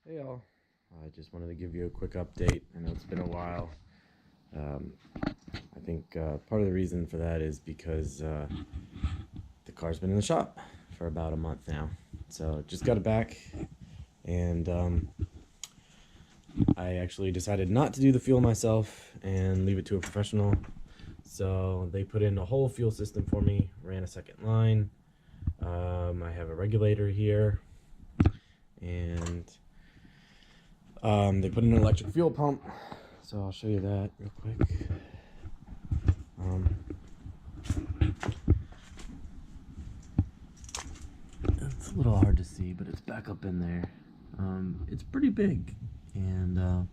Hey all, I just wanted to give you a quick update. I know it's been a while. I think part of the reason for that is because the car's been in the shop for about a month now. So just got it back, and I actually decided not to do the fuel myself and leave it to a professional. So they put in a whole fuel system for me, ran a second line. I have a regulator here, and they put in an electric fuel pump, so I'll show you that real quick. It's a little hard to see, but it's back up in there. It's pretty big, and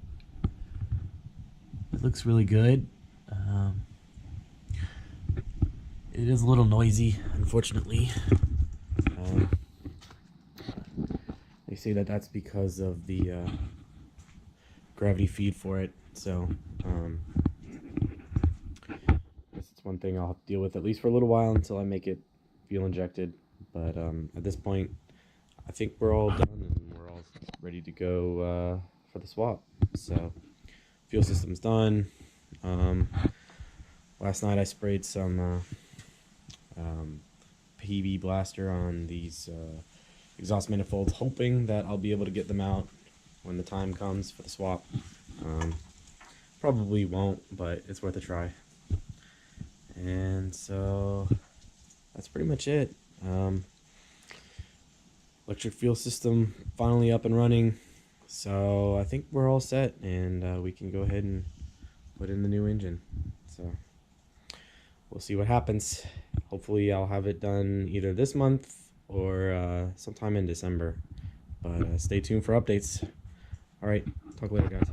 it looks really good. It is a little noisy, unfortunately. They say that that's because of the gravity feed for it, so I guess it's one thing I'll have to deal with at least for a little while until I make it fuel injected. But at this point, I think we're all done and we're all ready to go for the swap. So fuel system's done. Last night I sprayed some PB blaster on these exhaust manifolds, hoping that I'll be able to get them out when the time comes for the swap. Probably won't, but it's worth a try. And so that's pretty much it. Electric fuel system finally up and running, so I think we're all set, and we can go ahead and put in the new engine. So we'll see what happens. Hopefully I'll have it done either this month or sometime in December, but stay tuned for updates. All right, talk later, guys.